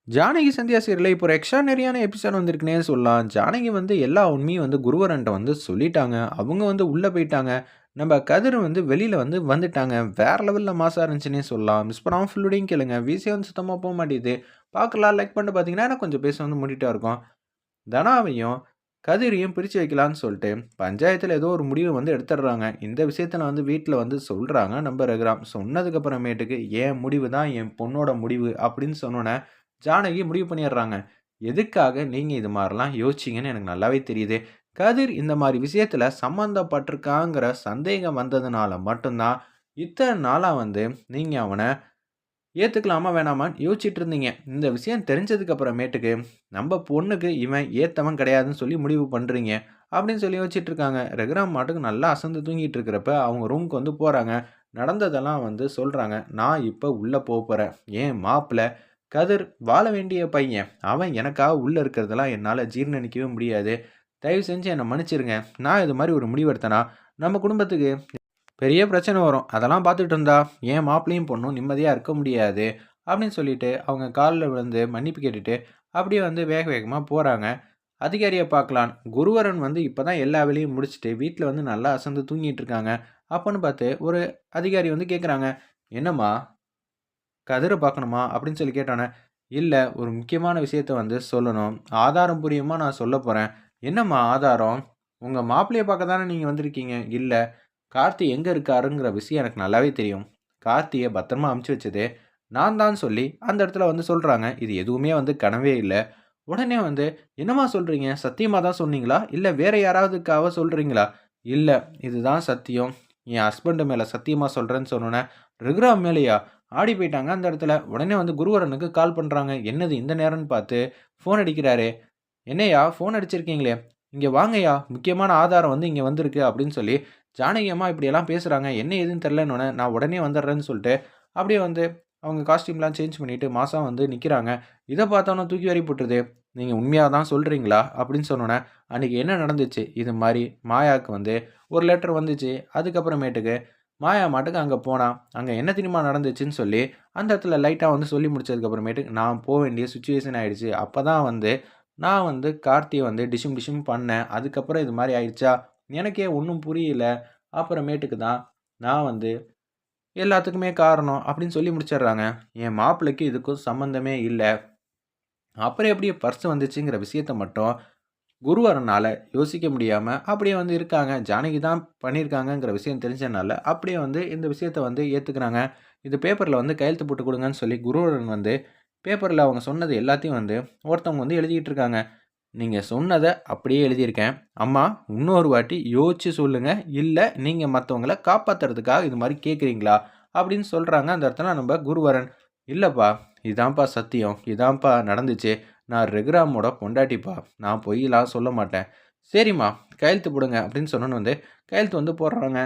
ஜானகி சந்தியா சீரியல்ல இப்போ ஒரு எக்ஸ்ட்ரார்டினரியான எபிசோட் வந்திருக்குன்னே சொல்லலாம். ஜானகி வந்து எல்லா உண்மையும் வந்து குருவரன்ட்ட வந்து சொல்லிட்டாங்க. அவங்க வந்து உள்ள போயிட்டாங்க. நம்ம கதிர் வந்து வெளியில வந்து வந்துட்டாங்க. வேற லெவல்ல மாஸா இருந்துச்சுன்னே சொல்லலாம். மிஸ் பண்ணாம ஃபுல்லோடையும் கேளுங்க. விசியே வந்து சுத்தமா மாட்டேங்குது. பார்க்கலாம் லைக் பண்ணிட்டு பார்த்தீங்கன்னா, எனக்கு கொஞ்சம் பேச வந்து மூடிட்டா இருக்கும். தனாவையும், கதிரையும் பிரிச்சு வைக்கலான்னு சொல்ட்டு, பஞ்சாயத்துல ஏதோ ஒரு முடிவு வந்து எடுத்துடுறாங்க. இந்த விஷயத்த வந்து வீட்ல வந்து சொல்றாங்க நம்ம ரகுராம். சொன்னதுக்கு அப்புறமேட்டுக்கு, "என் முடிவு தான் என் பொண்ணோட முடிவு" அப்படின்னு சொன்னோனே, ஜானகி முடிவு பண்ணிடுறாங்க. எதுக்காக நீங்க இது மாரிலாம் யோசிச்சீங்கன்னு எனக்கு நல்லாவே தெரியுது. கதிர் இந்த மாரி விஷயத்துல சம்மந்தப்பட்டிருக்காங்கிற சந்தேகம் வந்ததுனால மட்டும் தான், இத்தன நாளா வந்து நீங்க அவன ஏத்துக்கலாமா வேணாமான்னு யோசிச்சுட்டு இருந்தீங்க. இந்த விஷயம் தெரிஞ்சதுக்கு அப்புறமேட்டுக்கு, "நம்ப பொண்ணுக்கு இவன் ஏத்தவன் கிடையாதுன்னு" சொல்லி முடிவு பண்றீங்க. அப்படின்னு சொல்லி யோசிச்சுட்டு இருக்காங்க. ரகுராம் மாட்டுக்கு நல்லா அசந்து தூங்கிட்டு இருக்கிறப்ப, அவங்க ரூமுக்கு வந்து போறாங்க. நடந்ததெல்லாம் வந்து சொல்றாங்க. "நான் இப்ப உள்ள போப்போறேன். என் மாப்பிள கதிர் வாழ வேண்டிய பையன். அவன் எனக்காக உள்ள இருக்கிறதெல்லாம் என்னால ஜீரணிக்கவே முடியாது. தயவு செஞ்சு என்ன மன்னிச்சிருங்க. நான் இது மாரி ஒரு முடிவு எடுத்தேன்னா, நம்ம குடும்பத்துக்கு பெரிய பிரச்சனை வரும். அதெல்லாம் பார்த்துட்டு இருந்தா, என் மாப்பிள்ளையும் பொண்ணும் நிம்மதியா இருக்க முடியாது." அப்படின்னு சொல்லிட்டு, அவங்க கால்ல விழுந்து மன்னிப்பு கேட்டுட்டு, அப்படியே வந்து வேக வேகமா போறாங்க. அதிகாரிய பார்க்கலான்னு. குருவரன் வந்து இப்ப தான் எல்லா வேலையும் முடிச்சுட்டு, வீட்ல வந்து நல்லா அசந்து தூங்கிட்டு இருக்காங்க. அப்பன்னு பார்த்து, ஒரு அதிகாரி வந்து கேட்குறாங்க, "என்னம்மா? கதிர பார்க்கணுமா?" அப்படின்னு சொல்லி கேட்டோனே, "இல்ல, ஒரு முக்கியமான விஷயத்த வந்து சொல்லணும். ஆதாரம் பூர்வமா நான் சொல்லப் போறேன்." "என்னம்மா ஆதாரம்? உங்க மாப்பிள்ளைய பார்க்க தானே நீங்க வந்திருக்கீங்க." "இல்ல. கார்த்தி எங்க இருக்காருங்கிற விஷயம் எனக்கு நல்லாவே தெரியும். கார்த்திய பத்திரமா அனுப்பிச்சு வச்சது நான் தான் சொல்லி அந்த இடத்துல வந்து சொல்றாங்க. இது எதுவுமே வந்து கனவே இல்ல. உடனே வந்து, "என்னம்மா சொல்றீங்க? சத்தியமா தான் சொன்னீங்களா? இல்ல வேற யாராவதுக்காக சொல்றீங்களா?" "இல்ல. இதுதான் சத்தியம். என் ஹஸ்பண்ட் மேல சத்தியமா சொல்றேன்னு" சொன்னோனே, "ரகுராம் மேலயா?" ஆடி போயிட்டாங்க அந்த இடத்துல. உடனே வந்து குருவரனுக்கு கால் பண்றாங்க. என்னது இந்த நேரம்னு பார்த்து ஃபோன் அடிக்கிறாரு. "என்னய்யா ஃபோன் அடிச்சிருக்கீங்களே, இங்க வாங்கய்யா, முக்கியமான ஆதாரம் வந்து இங்க வந்திருக்கு" அப்படின்னு சொல்லி, ஜானகி அம்மா இப்படியெல்லாம் பேசுறாங்க. என்ன ஏதுன்னு தெரியலன்னோனே, "நான் உடனே வந்துடுறேன்னு" சொல்லிட்டு, அப்படியே வந்து அவங்க காஸ்டியூம்லாம் சேஞ்ச் பண்ணிட்டு மாசா வந்து நிக்கிறாங்க. இத பார்த்தோனே தூக்கி வாரி போட்டுருது. "நீங்க உண்மையா தான் சொல்றீங்களா?" அப்படின்னு சொன்னோனே, "அன்னைக்கு என்ன நடந்துச்சு? இது மாரி மாயாவுக்கு வந்து ஒரு லெட்டர் வந்துச்சு. அதுக்கப்புறமேட்டுக்கு மாயா மாட்டுக்கு அங்க போனா. அங்க என்ன தெரியுமா நடந்துச்சுன்னு" சொல்லி, அந்த இடத்துல லைட்டா வந்து சொல்லி முடிச்சதுக்கு அப்புறமேட்டுக்கு, "நான் வேண்டிய சிச்சுவேஷன் ஆயிடுச்சு. அப்பதான் வந்து நான் வந்து கார்த்திய வந்து டிஷும் டிஷும் பண்ணேன். அதுக்கப்புறம் இது மாரி ஆயிடுச்சா, எனக்கே ஒண்ணும் புரியல. அப்புறமேட்டுக்கு தான் நான் வந்து எல்லாத்துக்குமே காரணம்" அப்படின்னு சொல்லி முடிச்சிடுறாங்க. "என் மாப்பிள்ளைக்கு இதுக்கும் சம்மந்தமே இல்ல. அப்புறம் எப்படி பர்ஸ் வந்துச்சுங்கிற விஷயத்த மட்டும் குருவரனால யோசிக்க முடியாம அப்படியே வந்து இருக்காங்க. ஜானகி தான் பண்ணியிருக்காங்கங்கிற விஷயம் தெரிஞ்சனால, அப்படியே வந்து இந்த விஷயத்த வந்து ஏத்துக்கிறாங்க. "இது பேப்பர்ல வந்து கையெழுத்து போட்டு குடுங்கன்னு" சொல்லி குருவரன் வந்து பேப்பர்ல அவங்க சொன்னது எல்லாத்தையும் வந்து ஒருத்தவங்க வந்து எழுதிட்டு இருக்காங்க. "நீங்க சொன்னத அப்படியே எழுதியிருக்கேன். அம்மா இன்னொரு வாட்டி யோசிச்சு சொல்லுங்க. இல்ல நீங்க மத்தவங்கள காப்பாத்துறதுக்காக இது மாரி கேட்கிறீங்களா?" அப்படின்னு சொல்றாங்க அந்த இடத்துல நம்ப குருவரன். "இல்லப்பா, இதான்ப்பா சத்தியம். இதான்ப்பா நடந்துச்சு. நான் ரகுராமோட பொண்டாட்டிப்பா. நான் பொய்லாம் சொல்ல மாட்டேன்." "சரிம்மா, கையெழுத்து போடுங்க" அப்படின்னு சொன்னோன வந்து கையெழுத்து வந்து போடுறாங்க.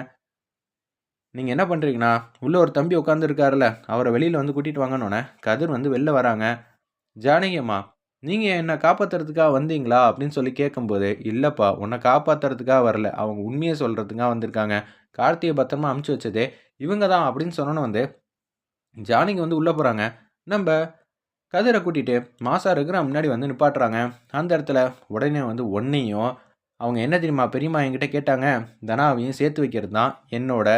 நீங்க என்ன பண்றீங்கன்னா, உள்ள ஒரு தம்பி உட்கார்ந்திருக்காருல்ல, அவர வெளியில வந்து கூட்டிட்டு வாங்கன்னோனே, கதிர் வந்து வெளில வராங்க. "ஜானகி அம்மா, நீங்க என்ன காப்பாத்துறதுக்காக வந்தீங்களா?" அப்படின்னு சொல்லி கேட்கும்போது, "இல்லப்பா, உன்ன காப்பாத்துறதுக்காக வரல. அவங்க உண்மைய சொல்றதுக்காக வந்திருக்காங்க. கார்த்திய பத்திரமா அனுப்பிச்சு வச்சதே இவங்க தான்" அப்படின்னு சொன்னோன வந்து, ஜானகி வந்து உள்ள போறாங்க. நம்ப கதிர கூட்டிட்டு மாசா ரகுராம் முன்னாடி வந்து நிப்பாட்டுறாங்க. அந்த இடத்துல உடனே வந்து உன்னையும் அவங்க என்ன தெரியுமா பெரியம்மா என்கிட்ட கேட்டாங்க, "தனாவையும் சேர்த்து வைக்கிறது தான் என்னோட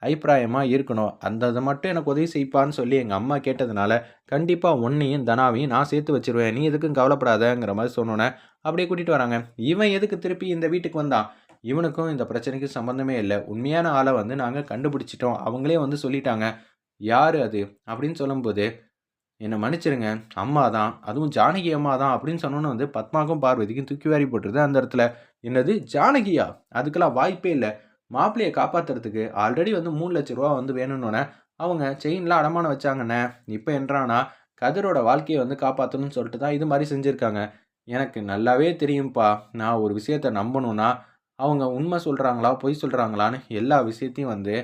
அபிப்பிராயமா இருக்கணும். அந்த இத மட்டும் எனக்கு உதவி செய்ப்பான்னு" சொல்லி எங்க அம்மா கேட்டதுனால, கண்டிப்பா உன்னையும், தனாவையும் நான் சேர்த்து வச்சுருவேன். நீ எதுக்கும் கவலைப்படாதங்கிற மாரி சொன்னோனே, அப்படியே கூட்டிட்டு வராங்க. இவன் எதுக்கு திருப்பி இந்த வீட்டுக்கு வந்தான்? இவனுக்கும் இந்த பிரச்சனைக்கும் சம்மந்தமே இல்ல. உண்மையான ஆள வந்து நாங்க கண்டுபிடிச்சுட்டோம். அவங்களே வந்து சொல்லிட்டாங்க. "யாரு அது?" அப்படின்னு சொல்லும்போது, "என்ன மன்னிச்சிருங்க. அம்மா தான். அதுவும் ஜானகி அம்மா தான்" அப்படின்னு சொன்னோனே வந்து பத்மாவுக்கும், பார்வதிக்கும் தூக்கி வாரி போட்டுருது அந்த இடத்துல. "என்னது ஜானகியா? அதுக்கெல்லாம் வாய்ப்பே இல்ல. மாப்பிள்ளைய காப்பாத்துறதுக்கு ஆல்ரெடி வந்து ரூ. 3,00,000 வந்து வேணும்னோனே, அவங்க செயின்லாம் அடமானம் வச்சாங்கண்ணே. இப்ப என்னடான்னா, கதிரோட வாழ்க்கைய வந்து காப்பாத்தணும்னு சொல்லிட்டு தான் இது மாரி செஞ்சிருக்காங்க. எனக்கு நல்லாவே தெரியும்ப்பா. நான் ஒரு விஷயத்த நம்பணும்னா, அவங்க உண்மை சொல்றாங்களா, பொய் சொல்றாங்களான்னு எல்லா விஷயத்தையும் வந்து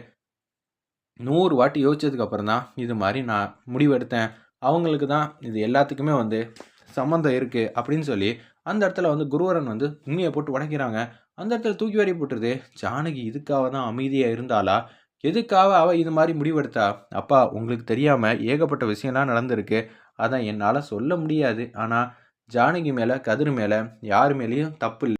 100 வாட்டி யோசிச்சதுக்கு அப்புறம் தான், இது மாரி நான் முடிவெடுத்தேன். அவங்களுக்கு தான் இது எல்லாத்துக்குமே வந்து சம்மந்தம் இருக்கு." அப்படின்னு சொல்லி, அந்த இடத்துல வந்து குருவரன் வந்து உண்மைய போட்டு உடைக்கிறாங்க. அந்த இடத்துல தூக்கி வாரி போட்டுருது. ஜானகி இதுக்காக தான் அமைதியா இருந்தாளா? எதுக்காக அவ இது மாரி முடிவெடுத்தா? "அப்பா, உங்களுக்கு தெரியாம ஏகப்பட்ட விஷயம்லாம் நடந்திருக்கு. அதான் என்னால சொல்ல முடியாது. ஆனா, ஜானகி மேல, கதிர் மேல யார் மேலயும் தப்பு இல்ல.